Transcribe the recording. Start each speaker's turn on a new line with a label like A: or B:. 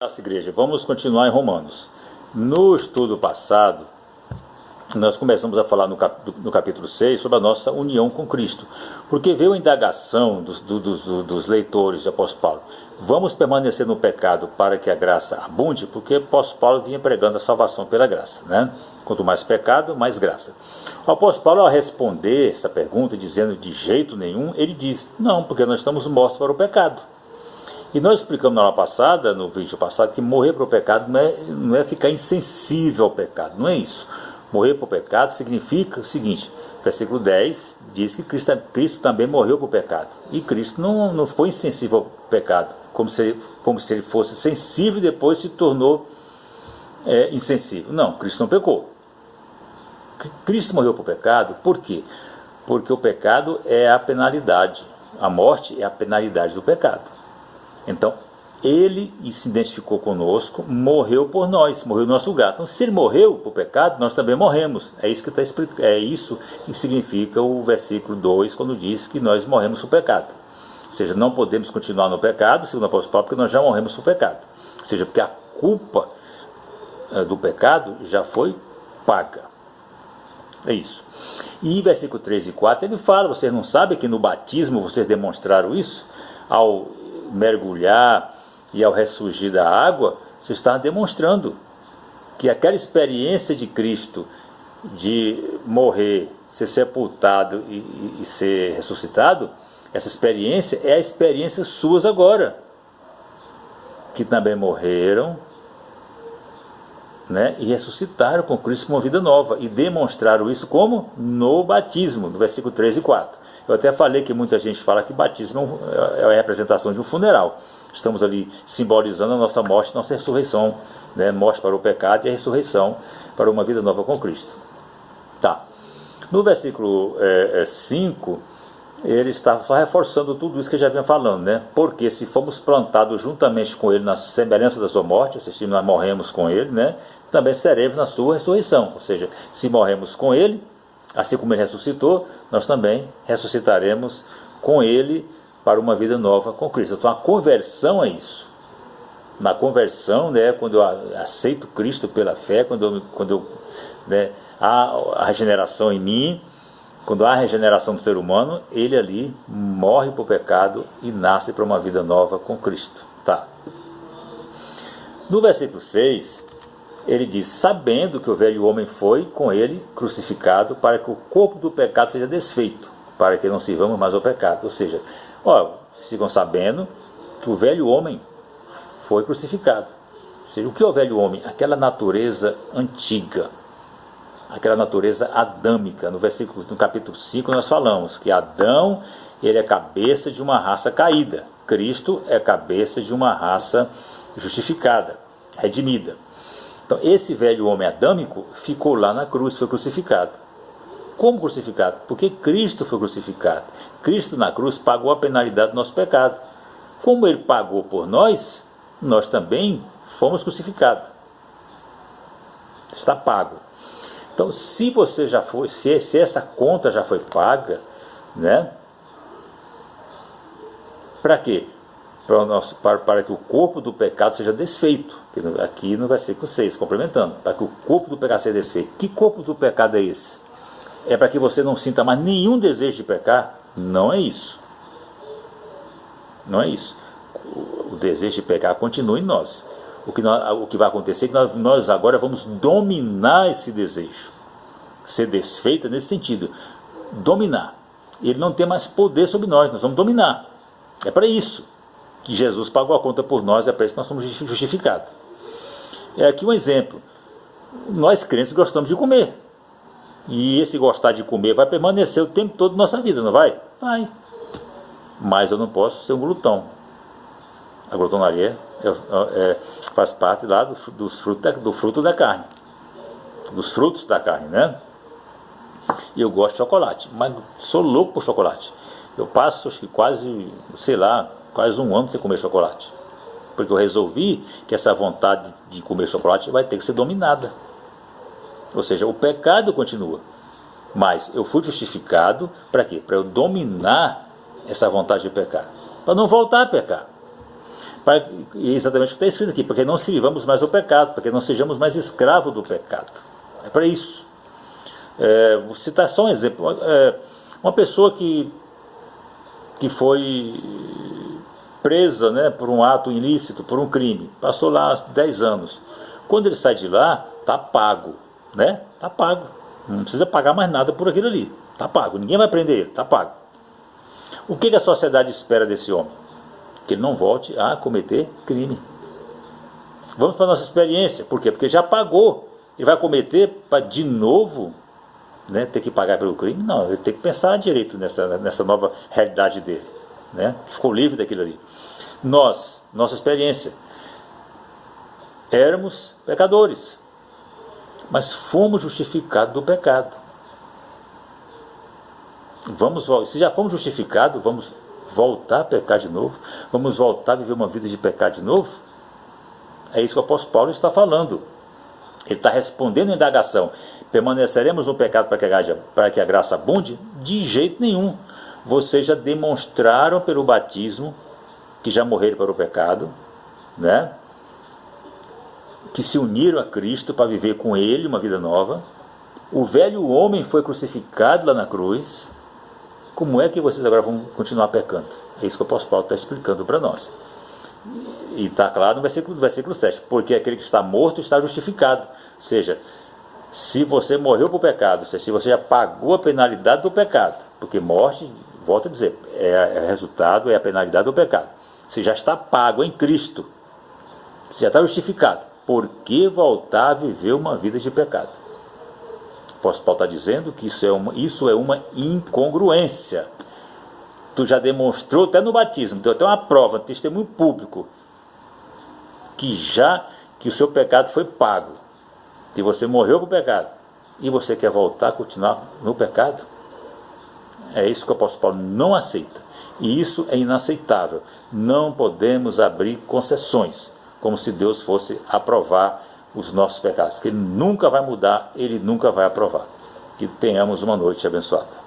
A: Nossa igreja, vamos continuar em Romanos. No estudo passado, nós começamos a falar no capítulo 6 sobre a nossa união com Cristo, porque veio a indagação dos leitores de apóstolo Paulo: vamos permanecer no pecado para que a graça abunde? Porque o apóstolo Paulo vinha pregando a salvação pela graça, né? Quanto mais pecado, mais graça. O apóstolo Paulo, ao responder essa pergunta, dizendo de jeito nenhum, ele diz: não, porque nós estamos mortos para o pecado. E nós explicamos na aula passada, no vídeo passado, que morrer para o pecado não é ficar insensível ao pecado, não é isso. Morrer para o pecado significa o seguinte: versículo 10 diz que Cristo também morreu para o pecado. E Cristo não foi insensível ao pecado, como se ele fosse sensível e depois se tornou insensível. Não, Cristo não pecou. Cristo morreu para o pecado, por quê? Porque o pecado é a penalidade, a morte é a penalidade do pecado. Então, ele se identificou conosco, morreu por nós, morreu no nosso lugar. Então, se ele morreu por pecado, nós também morremos. É isso que significa o versículo 2, quando diz que nós morremos por pecado. Ou seja, não podemos continuar no pecado, segundo o apóstolo Paulo, porque nós já morremos por pecado. Ou seja, porque a culpa do pecado já foi paga. É isso. E versículo 3 e 4, ele fala: vocês não sabem que no batismo vocês demonstraram isso? Ao mergulhar e ao ressurgir da água, você está demonstrando que aquela experiência de Cristo de morrer, ser sepultado e ser ressuscitado, essa experiência é a experiência suas agora, que também morreram, né, e ressuscitaram com Cristo com uma vida nova, e demonstraram isso como? No batismo, no versículo 3 e 4. Eu até falei que muita gente fala que batismo é a representação de um funeral. Estamos ali simbolizando a nossa morte, nossa ressurreição, né? Morte para o pecado e a ressurreição para uma vida nova com Cristo. Tá. No versículo 5, ele está só reforçando tudo isso que já vinha falando, né? Porque se fomos plantados juntamente com ele na semelhança da sua morte, ou seja, se nós morremos com ele, né, também seremos na sua ressurreição. Ou seja, se morremos com ele, assim como ele ressuscitou, nós também ressuscitaremos com ele para uma vida nova com Cristo. Então a conversão é isso. Na conversão, né, quando eu aceito Cristo pela fé, quando há a regeneração em mim, quando há a regeneração do ser humano, ele ali morre para o pecado e nasce para uma vida nova com Cristo. Tá. No versículo 6, ele diz: sabendo que o velho homem foi com ele crucificado, para que o corpo do pecado seja desfeito, para que não sirvamos mais ao pecado. Ou seja, ficam sabendo que o velho homem foi crucificado. Ou seja, o que é o velho homem? Aquela natureza antiga, aquela natureza adâmica. No capítulo 5 nós falamos que Adão, ele é cabeça de uma raça caída. Cristo é cabeça de uma raça justificada, redimida. Então esse velho homem adâmico ficou lá na cruz, foi crucificado. Como crucificado? Porque Cristo foi crucificado. Cristo na cruz pagou a penalidade do nosso pecado. Como ele pagou por nós, nós também fomos crucificados. Está pago. Então, se você já foi, se essa conta já foi paga, né? Para quê? Para que o corpo do pecado seja desfeito. Aqui no versículo 6, complementando. Para que o corpo do pecado seja desfeito. Que corpo do pecado é esse? É para que você não sinta mais nenhum desejo de pecar? Não é isso. Não é isso. O desejo de pecar continua em nós. O que vai acontecer é que nós agora vamos dominar esse desejo. Ser desfeito nesse sentido. Dominar. Ele não tem mais poder sobre nós vamos dominar. É para isso que Jesus pagou a conta por nós, é para isso que nós somos justificados. Aqui um exemplo. Nós crentes gostamos de comer. E esse gostar de comer vai permanecer o tempo todo da nossa vida, não vai? Vai. Mas eu não posso ser um glutão. A glutonaria faz parte lá do fruto da carne. Dos frutos da carne, né? E eu gosto de chocolate, mas sou louco por chocolate. Eu passo, acho que quase um ano sem comer chocolate. Porque eu resolvi que essa vontade de comer chocolate vai ter que ser dominada. Ou seja, o pecado continua. Mas eu fui justificado para quê? Para eu dominar essa vontade de pecar. Para não voltar a pecar. Exatamente o que está escrito aqui, porque não sirvamos mais ao pecado, porque não sejamos mais escravos do pecado. É para isso. Vou citar só um exemplo. Uma pessoa que foi presa, né, por um ato ilícito, por um crime, passou lá 10 anos. Quando ele sai de lá, está pago, né? Está pago. Não precisa pagar mais nada por aquilo ali. Está pago. Ninguém vai prender ele. Está pago. O que a sociedade espera desse homem? Que ele não volte a cometer crime. Vamos para a nossa experiência. Por quê? Porque já pagou. Ele vai cometer para de novo, né, ter que pagar pelo crime? Não, ele tem que pensar direito nessa nova realidade dele, né? Ficou livre daquilo ali. Nossa experiência, éramos pecadores, mas fomos justificados do pecado. Se já fomos justificados, vamos voltar a pecar de novo? Vamos voltar a viver uma vida de pecado de novo? É isso que o apóstolo Paulo está falando. Ele está respondendo a indagação: permaneceremos no pecado para que a graça abunde? De jeito nenhum. Vocês já demonstraram pelo batismo que já morreram para o pecado, né? Que se uniram a Cristo para viver com Ele uma vida nova. O velho homem foi crucificado lá na cruz. Como é que vocês agora vão continuar pecando? É isso que o apóstolo Paulo está explicando para nós. E está claro no versículo 7. Porque aquele que está morto está justificado. Ou seja, se você morreu para o pecado, se você já pagou a penalidade do pecado, porque morte, volto a dizer, resultado, é a penalidade do pecado. Você já está pago em Cristo. Você já está justificado. Por que voltar a viver uma vida de pecado? O apóstolo Paulo está dizendo que isso é uma incongruência. Tu já demonstrou até no batismo, deu até uma prova, um testemunho público, que o seu pecado foi pago, que você morreu para o pecado, e você quer voltar a continuar no pecado? É isso que o apóstolo Paulo não aceita, e isso é inaceitável. Não podemos abrir concessões, como se Deus fosse aprovar os nossos pecados, que Ele nunca vai mudar, Ele nunca vai aprovar. Que tenhamos uma noite abençoada.